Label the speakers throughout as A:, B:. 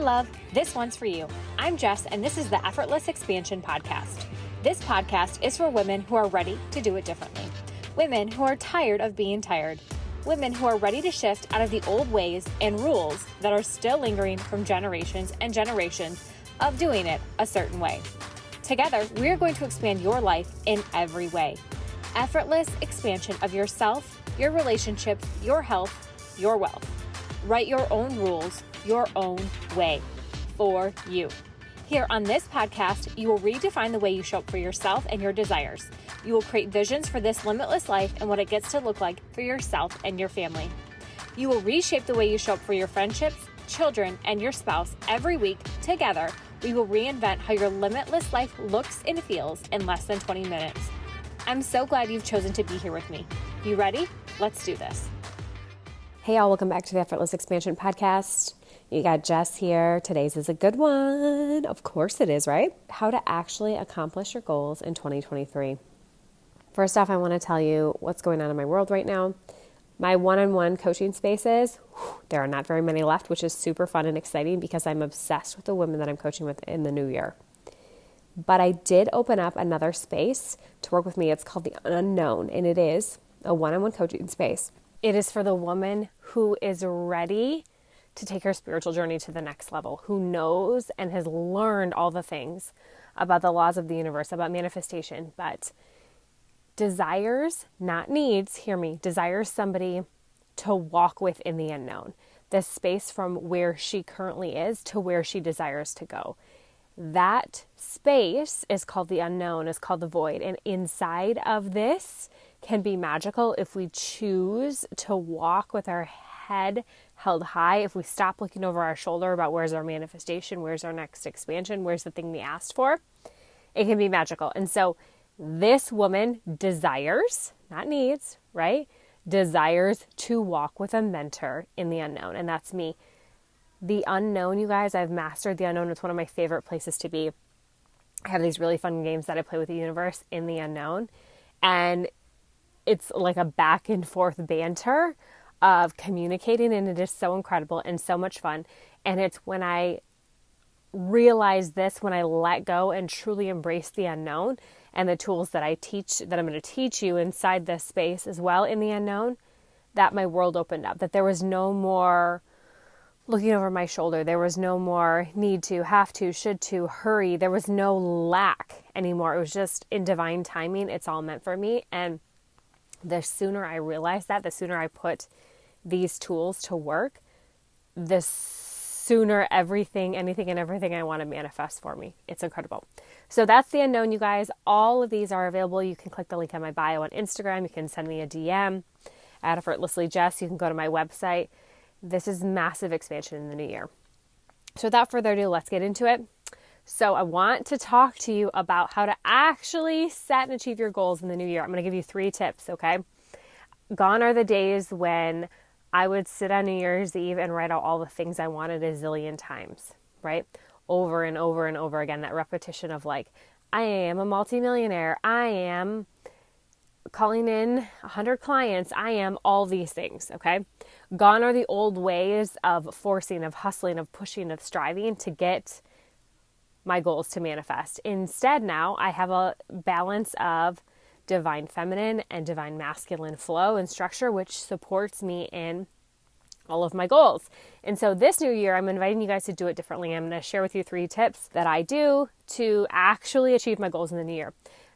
A: love, this one's for you. I'm Jess, and this is the Effortless Expansion Podcast. This podcast is for women who are ready to do it differently. Women who are tired of being tired. Women who are ready to shift out of the old ways and rules that are still lingering from generations and generations of doing it a certain way. Together, we are going to expand your life in every way. Effortless expansion of yourself, your relationships, your health, your wealth. Write your own rules, your own way, for you. Here on this podcast, you will redefine the way you show up for yourself and your desires. You will create visions for this limitless life and what it gets to look like for yourself and your family. You will reshape the way you show up for your friendships, children, and your spouse every week. Together, we will reinvent how your limitless life looks and feels in less than 20 minutes. I'm so glad you've chosen to be here with me. You ready? Let's do this.
B: Hey y'all, welcome back to the Effortless Expansion Podcast. You got Jess here. Today's is a good one. Of course it is, right? How to actually accomplish your goals in 2023. First off, I want to tell you what's going on in my world right now. My one-on-one coaching spaces, there are not very many left, which is super fun and exciting because I'm obsessed with the women that I'm coaching with in the new year. But I did open up another space to work with me. It's called The Unknown, and it is a one-on-one coaching space. It is for the woman who is ready to take her spiritual journey to the next level, who knows and has learned all the things about the laws of the universe, about manifestation, but desires, not needs, hear me, desires somebody to walk within the unknown, this space from where she currently is to where she desires to go. That space is called the unknown, is called the void. And inside of this can be magical if we choose to walk with our head held high, if we stop looking over our shoulder about where's our manifestation, where's our next expansion, where's the thing we asked for, it can be magical. And so this woman desires, not needs, right? Desires to walk with a mentor in the unknown. And that's me. The unknown, you guys, I've mastered the unknown. It's one of my favorite places to be. I have these really fun games that I play with the universe in the unknown. And it's like a back and forth banter of communicating. And it is so incredible and so much fun. And it's when I realize this, when I let go and truly embrace the unknown and the tools that I teach, that I'm going to teach you inside this space as well in the unknown, that my world opened up, that there was no more looking over my shoulder. There was no more need to, have to, should to, hurry. There was no lack anymore. It was just in divine timing. It's all meant for me. And the sooner I realize that, the sooner I put these tools to work, the sooner anything and everything I want to manifest for me. It's incredible. So that's the unknown, you guys. All of these are available. You can click the link on my bio on Instagram. You can send me a DM at Effortlessly Jess. You can go to my website. This is massive expansion in the new year. So without further ado, let's get into it. So I want to talk to you about how to actually set and achieve your goals in the new year. I'm going to give you 3 tips, okay? Gone are the days when I would sit on New Year's Eve and write out all the things I wanted a zillion times, right? Over and over and over again, that repetition of like, I am a multimillionaire. I am calling in 100 clients. I am all these things, okay? Gone are the old ways of forcing, of hustling, of pushing, of striving to get my goals to manifest. Instead, now I have a balance of divine feminine and divine masculine flow and structure, which supports me in all of my goals. And so this new year, I'm inviting you guys to do it differently. I'm going to share with you 3 tips that I do to actually achieve my goals in the new year.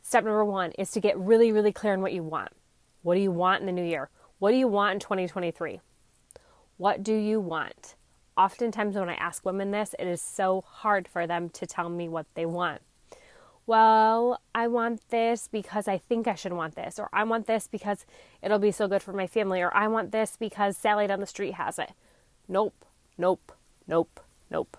B: Step number 1 is to get really, really clear on what you want. What do you want in the new year? What do you want in 2023? What do you want? Oftentimes when I ask women this, it is so hard for them to tell me what they want. Well, I want this because I think I should want this, or I want this because it'll be so good for my family, or I want this because Sally down the street has it. Nope, nope, nope, nope.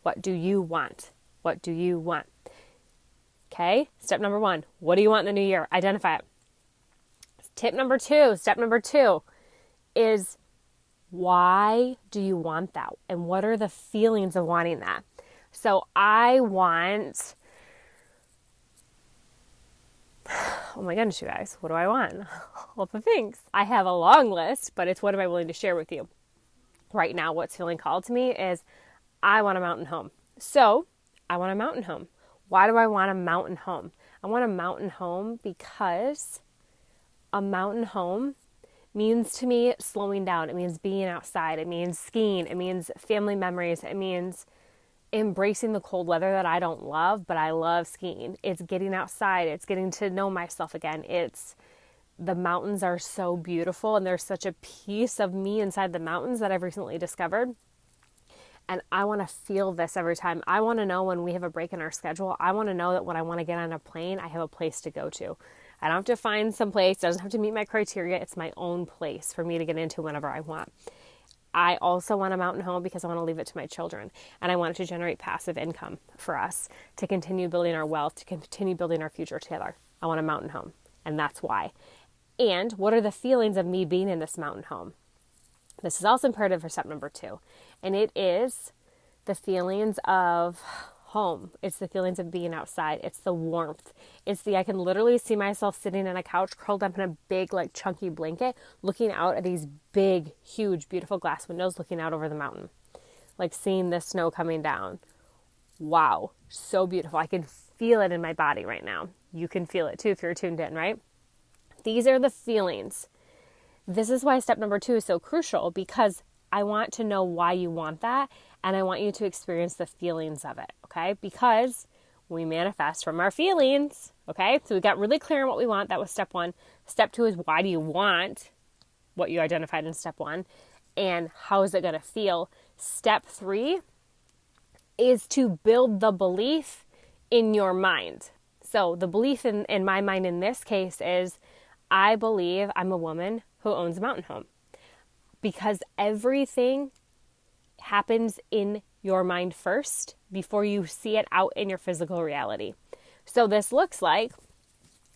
B: What do you want? What do you want? Okay, step number 1, what do you want in the new year? Identify it. Step number 2 is why do you want that? And what are the feelings of wanting that? So I want, oh my goodness, you guys, what do I want? All the things. I have a long list, but it's what am I willing to share with you? Right now, what's feeling called to me is I want a mountain home. So I want a mountain home. Why do I want a mountain home? I want a mountain home because a mountain home means to me slowing down. It means being outside. It means skiing. It means family memories. It means embracing the cold weather that I don't love, but I love skiing. It's getting outside. It's getting to know myself again. The mountains are so beautiful, and there's such a piece of me inside the mountains that I've recently discovered. And I want to feel this every time. I want to know when we have a break in our schedule. I want to know that when I want to get on a plane, I have a place to go to. I don't have to find some place. It doesn't have to meet my criteria. It's my own place for me to get into whenever I want. I also want a mountain home because I want to leave it to my children. And I want it to generate passive income for us to continue building our wealth, to continue building our future together. I want a mountain home. And that's why. And what are the feelings of me being in this mountain home? This is also imperative for step number 2. And it is the feelings of home. It's the feelings of being outside. It's the warmth. I can literally see myself sitting on a couch, curled up in a big, chunky blanket, looking out at these big, huge, beautiful glass windows, looking out over the mountain, seeing the snow coming down. Wow. So beautiful. I can feel it in my body right now. You can feel it too if you're tuned in, right? These are the feelings. This is why step number 2 is so crucial, because I want to know why you want that, and I want you to experience the feelings of it, okay? Because we manifest from our feelings, okay? So we got really clear on what we want. That was step 1. Step 2 is, why do you want what you identified in step 1, and how is it going to feel? Step 3 is to build the belief in your mind. So the belief in my mind in this case is, I believe I'm a woman who owns a mountain home, because everything happens in your mind first before you see it out in your physical reality. So this looks like,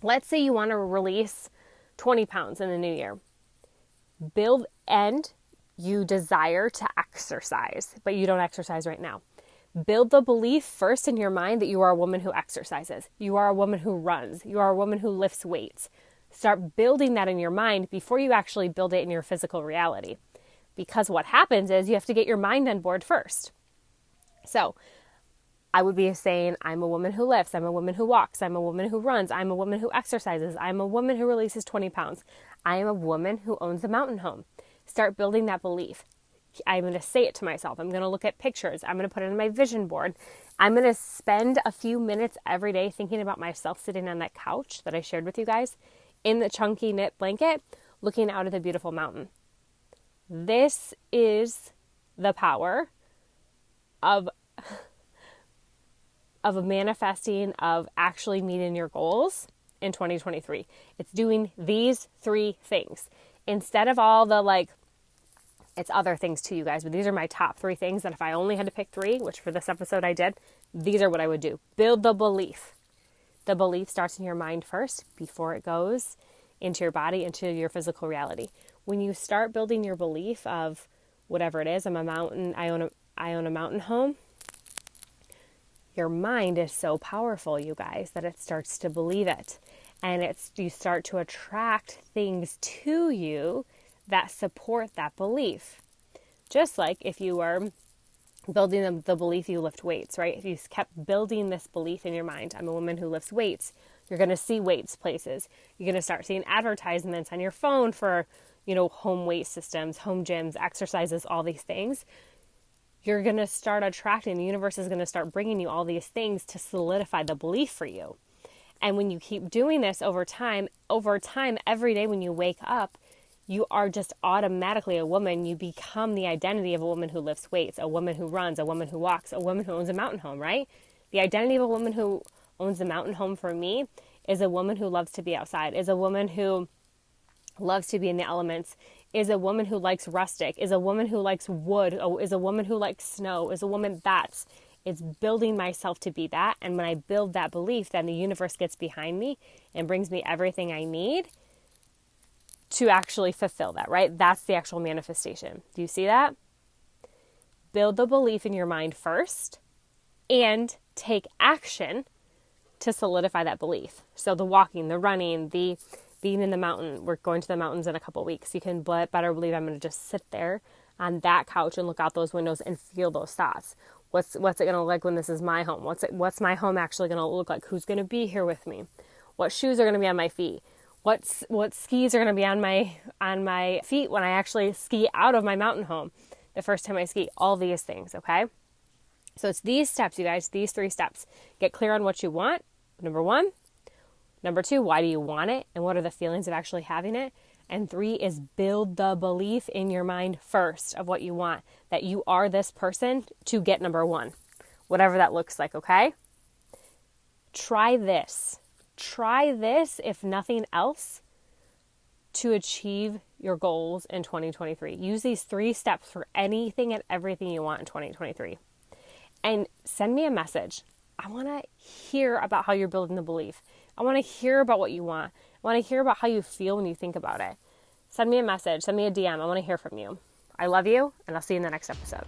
B: let's say you want to release 20 pounds in the new year. And you desire to exercise, but you don't exercise right now. Build the belief first in your mind that you are a woman who exercises. You are a woman who runs. You are a woman who lifts weights. Start building that in your mind before you actually build it in your physical reality. Because what happens is you have to get your mind on board first. So I would be saying, I'm a woman who lifts. I'm a woman who walks. I'm a woman who runs. I'm a woman who exercises. I'm a woman who releases 20 pounds. I am a woman who owns a mountain home. Start building that belief. I'm going to say it to myself. I'm going to look at pictures. I'm going to put it on my vision board. I'm going to spend a few minutes every day thinking about myself sitting on that couch that I shared with you guys in the chunky knit blanket, looking out at the beautiful mountain. This is the power of manifesting, of actually meeting your goals in 2023. It's doing these 3 things. Instead of all the it's other things too, you guys, but these are my top 3 things that if I only had to pick 3, which for this episode I did, these are what I would do. Build the belief. The belief starts in your mind first before it goes into your body, into your physical reality. When you start building your belief of whatever it is, I own a mountain home, your mind is so powerful, you guys, that it starts to believe it. And you start to attract things to you that support that belief. Just like if you were building the belief you lift weights, right? If you kept building this belief in your mind, I'm a woman who lifts weights, you're going to see weights places. You're going to start seeing advertisements on your phone for, home weight systems, home gyms, exercises, all these things. You're going to start attracting, the universe is going to start bringing you all these things to solidify the belief for you. And when you keep doing this over time, every day when you wake up, you are just automatically a woman. You become the identity of a woman who lifts weights, a woman who runs, a woman who walks, a woman who owns a mountain home, right? The identity of a woman who owns a mountain home for me is a woman who loves to be outside, is a woman who loves to be in the elements, is a woman who likes rustic, is a woman who likes wood, is a woman who likes snow, is a woman it's building myself to be that. And when I build that belief, then the universe gets behind me and brings me everything I need to actually fulfill that, right? That's the actual manifestation. Do you see that? Build the belief in your mind first and take action to solidify that belief. So the walking, the running, the being in the mountain. We're going to the mountains in a couple weeks. You can better believe I'm going to just sit there on that couch and look out those windows and feel those thoughts. What's it going to look like when this is my home? What's my home actually going to look like? Who's going to be here with me? What shoes are going to be on my feet? What skis are going to be on my feet when I actually ski out of my mountain home the first time I ski? All these things, okay? So it's these steps, you guys, these 3 steps. Get clear on what you want, number 1. Number 2, why do you want it? And what are the feelings of actually having it? And 3 is build the belief in your mind first of what you want, that you are this person to get number 1, whatever that looks like, okay? Try this, if nothing else, to achieve your goals in 2023. Use these 3 steps for anything and everything you want in 2023. And send me a message. I want to hear about how you're building the belief. I want to hear about what you want. I want to hear about how you feel when you think about it. Send me a message. Send me a DM. I want to hear from you. I love you, and I'll see you in the next episode.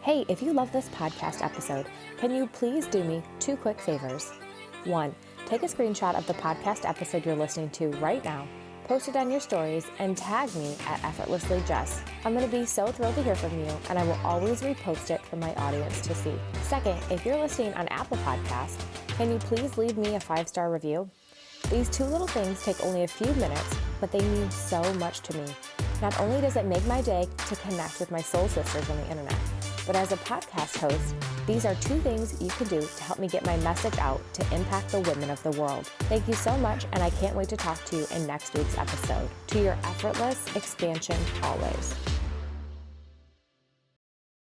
B: Hey, if you love this podcast episode, can you please do me 2 quick favors? 1, take a screenshot of the podcast episode you're listening to right now, post it on your stories, and tag me at Effortlessly Jess. I'm going to be so thrilled to hear from you, and I will always repost it for my audience to see. 2nd, if you're listening on Apple Podcasts, can you please leave me a 5-star review? These 2 little things take only a few minutes, but they mean so much to me. Not only does it make my day to connect with my soul sisters on the internet, but as a podcast host, these are 2 things you can do to help me get my message out to impact the women of the world. Thank you so much, and I can't wait to talk to you in next week's episode. To your effortless expansion always.